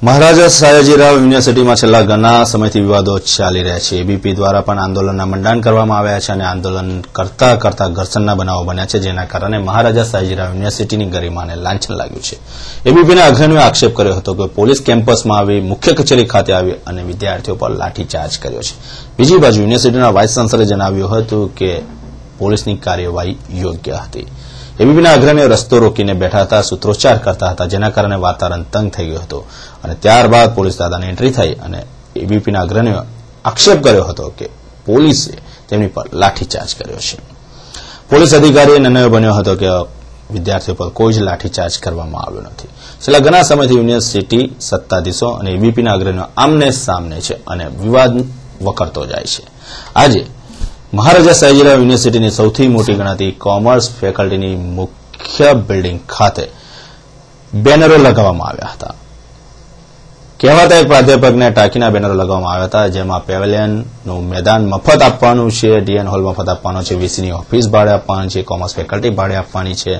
મહારાજા સયાજીરાવ યુનિવર્સિટીમાં છેલ્લા ઘણા સમયથી વિવાદો ચાલી રહ્યા છે. એબીપી દ્વારા પણ આંદોલનના મંડાણ કરવામાં આવ્યા છે અને આંદોલન કરતા ઘર્ષણના બનાવો બન્યા છે, જેના કારણે મહારાજા સયાજીરાવ યુનિવર્સિટીની ગરિમાને લાંછન લાગ્યું છે. એબીપીના અગ્રણીઓએ આક્ષેપ કર્યો હતો કે પોલીસ કેમ્પસમાં આવી, મુખ્ય કચેરી ખાતે આવી અને વિદ્યાર્થીઓ પર લાઠીચાર્જ કર્યો છે. બીજી બાજુ યુનિવર્સિટીના વાઇસ ચાન્સલરે જણાવ્યું હતું કે પોલીસની કાર્યવાહી યોગ્ય હતી. એબીપીના અગ્રણીઓ રસ્તો રોકીને બેઠા હતા, સૂત્રોચ્ચાર કરતા હતા, જેના કારણે વાતાવરણ તંગ થઈ ગયું હતું અને ત્યારબાદ પોલીસ દાદાની એન્ટ્રી થઈ અને એબીપીના અગ્રણીઓ આક્ષેપ કર્યો હતો કે પોલીસે તેમની પર લાઠીચાર્જ કર્યો છે. પોલીસ અધિકારીએ નિર્ણય બન્યો હતો કે વિદ્યાર્થીઓ પર કોઈ જ લાઠીચાર્જ કરવામાં આવ્યો નથી. છેલ્લા ઘણા સમયથી યુનિવર્સિટી સત્તાધીશો અને એબીપીના અગ્રણીઓ આમને સામને છે અને વિવાદ વકરતો જાય છે. આજે મહારાજા સયાજીરાવ યુનિવર્સિટીની સૌથી મોટી ગણાતી કોમર્સ ફેકલ્ટીની મુખ્ય બિલ્ડિંગ ખાતે બેનરો લગાવવામાં આવ્યા હતા. કહેવાતા એક પ્રાધ્યાપકને ટાંકીના બેનરો લગાવવામાં આવ્યા હતા, જેમાં પેવેલિયનનું મેદાન મફત આપવાનું છે, ડીએન હોલ મફત આપવાનો છે, વીસીની ઓફિસ ભાડે આપવાની છે, કોમર્સ ફેકલ્ટી ભાડે આપવાની છે,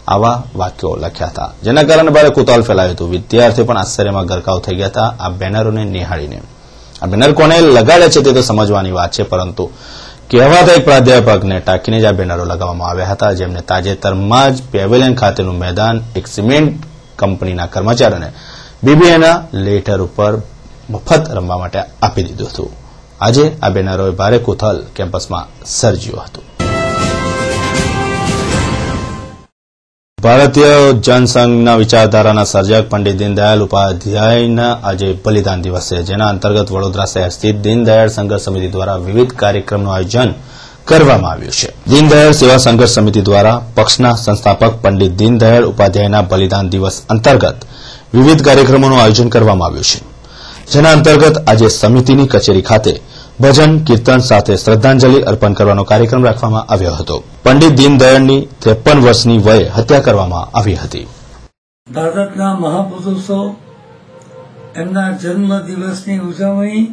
આવા વાક્યો લખ્યા હતા, જેના કારણે ભારે કુતૂહલ ફેલાયું હતું. વિદ્યાર્થીઓ પણ આશ્ચર્યમાં ગરકાવ થઈ ગયા હતા આ બેનરોને નિહાળીને. આ બેનર કોને લગાડ્યા છે તે તો સમજવાની વાત છે, પરંતુ કહેવાતા એક પ્રાધ્યાપકને ટાંકીને જ આ બેનરો લગાવવામાં આવ્યા હતા, જેમને તાજેતરમાં જ પેવેલિયન ખાતેનું મેદાન એક સિમેન્ટ કંપનીના કર્મચારીઓને બીબીએના લેટર ઉપર મફત રમવા માટે આપી દીધું હતું. આજે આ બેનરોએ ભારે કુતૂહલ કેમ્પસમાં સર્જ્યું હતું. ભારતીય જનસંઘના વિચારધારાના સર્જક પંડિત દીનદયાળ ઉપાધ્યાયના આજે બલિદાન દિવસ છે, જેના અંતર્ગત વડોદરા શહેર સ્થિત દીનદયાળ સંઘર્ષ સમિતિ દ્વારા વિવિધ કાર્યક્રમનું આયોજન કરવામાં આવ્યું છે. દીનદયાળ સેવા સંઘર્ષ સમિતિ દ્વારા પક્ષના સંસ્થાપક પંડિત દીનદયાળ ઉપાધ્યાયના બલિદાન દિવસ અંતર્ગત વિવિધ કાર્યક્રમોનું આયોજન કરવામાં આવ્યું છે, જેના અંતર્ગત આજે સમિતિની કચેરી ખાતે ભજન કીર્તન સાથે શ્રદ્ધાંજલિ અર્પણ કરવાનો કાર્યક્રમ રાખવામાં આવ્યો હતો. પંડિત દીનદયાળની 53 વર્ષની વયે હત્યા કરવામાં આવી હતી. ભારતના મહાપુરુષો એમના જન્મ દિવસની ઉજવણી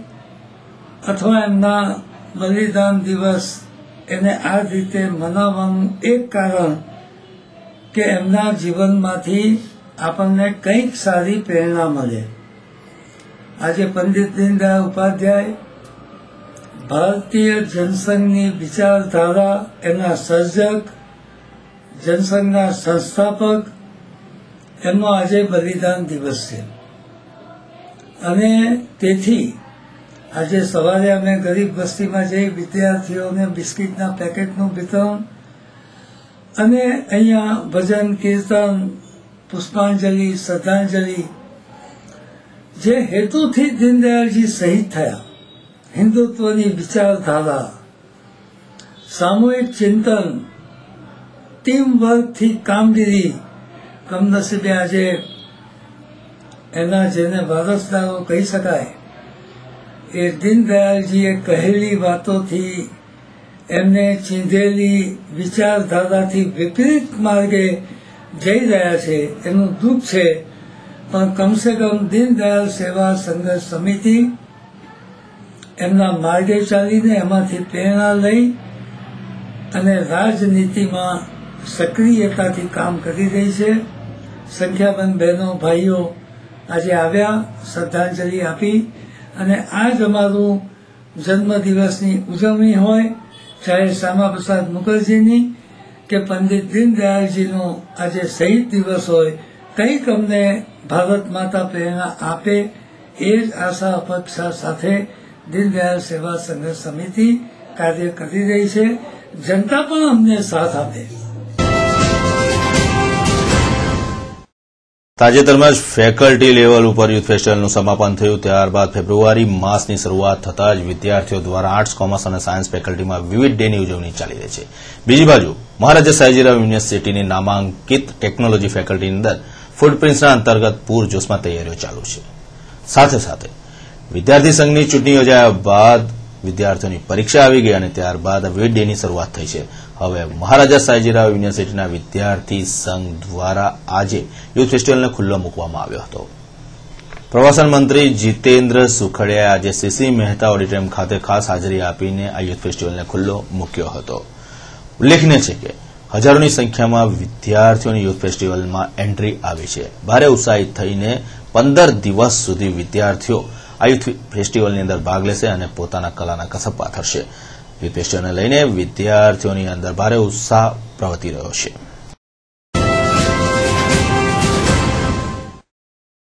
અથવા એમના બલિદાન દિવસ એને આ રીતે મનાવવાનું એક કારણ કે એમના જીવનમાંથી આપણને કંઈક સારી પ્રેરણા મળે. આજે પંડિત દીનદયાળ ઉપાધ્યાય ભારતીય જનસંઘની વિચારધારા એના સર્જક, જનસંઘના સંસ્થાપક, એમનો આજે બલિદાન દિવસ છે અને તેથી આજે સવારે અમે ગરીબ વસ્તીમાં જઈ વિદ્યાર્થીઓને બિસ્કીટના પેકેટનું વિતરણ અને અહીંયા ભજન કીર્તન, પુષ્પાંજલિ, શ્રદ્ધાંજલિ, જે હેતુથી દીનદયાળજી શહીદ થયા, હિન્દુત્વની વિચારધારા, સામૂહિક ચિંતન, ટીમ વર્કથી કામગીરી, કમનસીબે આજે એના જેને વારસદારો કહી શકાય એ દીનદયાળજીએ કહેલી વાતોથી, એમને ચીંધેલી વિચારધારાથી વિપરીત માર્ગે જઈ રહ્યા છે, એનું દુઃખ છે. પણ કમસે કમ દીનદયાળ સેવા સંઘર્ષ સમિતિ એમના માર્ગે ચાલીને એમાંથી પ્રેરણા લઈ અને રાજનીતિમાં સક્રિયતાથી કામ કરી રહી છે. સંખ્યાબંધ બહેનો ભાઈઓ આજે આવ્યા, શ્રદ્ધાંજલિ આપી અને આ જ અમારું જન્મદિવસની ઉજવણી હોય, ચાહે શ્યામા પ્રસાદ મુખર્જીની કે પંડિત દીનદયાળજીનો આજે શહીદ દિવસ હોય, કંઈક અમને ભારત માતા પ્રેરણા આપે એ જ આશા અપેક્ષા સાથે દીનદયાળ સેવા સંઘર્ષ સમિતિ કાર્ય કરી રહી છે. જનતા પણ અમને સાથ આપે. તાજેતરમાં જ ફેકલ્ટી લેવલ ઉપર યુથ ફેસ્ટિવલનું સમાપન થયું. ત્યારબાદ ફેબ્રુઆરી માસની શરૂઆત થતાં જ વિદ્યાર્થીઓ દ્વારા આર્ટ્સ, કોમર્સ અને સાયન્સ ફેકલ્ટીમાં વિવિધ ડેની ઉજવણી ચાલી રહી છે. બીજી બાજુ મહારાજા સયાજીરાવ યુનિવર્સિટીની નામાંકિત ટેકનોલોજી ફેકલ્ટીની અંદર ફૂટપ્રિન્ટ્સના અંતર્ગત પૂરજોશમાં તૈયારીઓ ચાલુ છે. સાથે સાથે વિદ્યાર્થી સંઘની ચૂંટણી યોજાયા બાદ વિદ્યાર્થીઓની પરીક્ષા આવી ગઈ અને ત્યારબાદ વિવિધ ડેની શરૂઆત થઈ છે. હવે મહારાજા સયાજીરાવ યુનિવર્સિટીના વિદ્યાર્થી સંઘ દ્વારા આજે યુથ ફેસ્ટિવલને ખુલ્લો મૂકવામાં આવ્યો હતો. પ્રવાસન મંત્રી જીતેન્દ્ર સુખડિયાએ આજે સીસી મહેતા ઓડિટોરિયમ ખાતે ખાસ હાજરી આપીને આ યુથ ફેસ્ટિવલને ખુલ્લો મૂક્યો હતો. ઉલ્લેખનીય છે કે હજારોની સંખ્યામાં વિદ્યાર્થીઓની યુથ ફેસ્ટિવલમાં એન્ટ્રી આવી છે. ભારે ઉત્સાહિત થઈને 15 દિવસ સુધી વિદ્યાર્થીઓ આ યુથ ફેસ્ટિવલની અંદર ભાગ લેશે અને પોતાના કલાના કસબ પાથરશે. યુથ ફેસ્ટિવલને લઈને વિદ્યાર્થીઓની અંદર ભારે ઉત્સાહ પ્રવર્તી રહ્યો છે.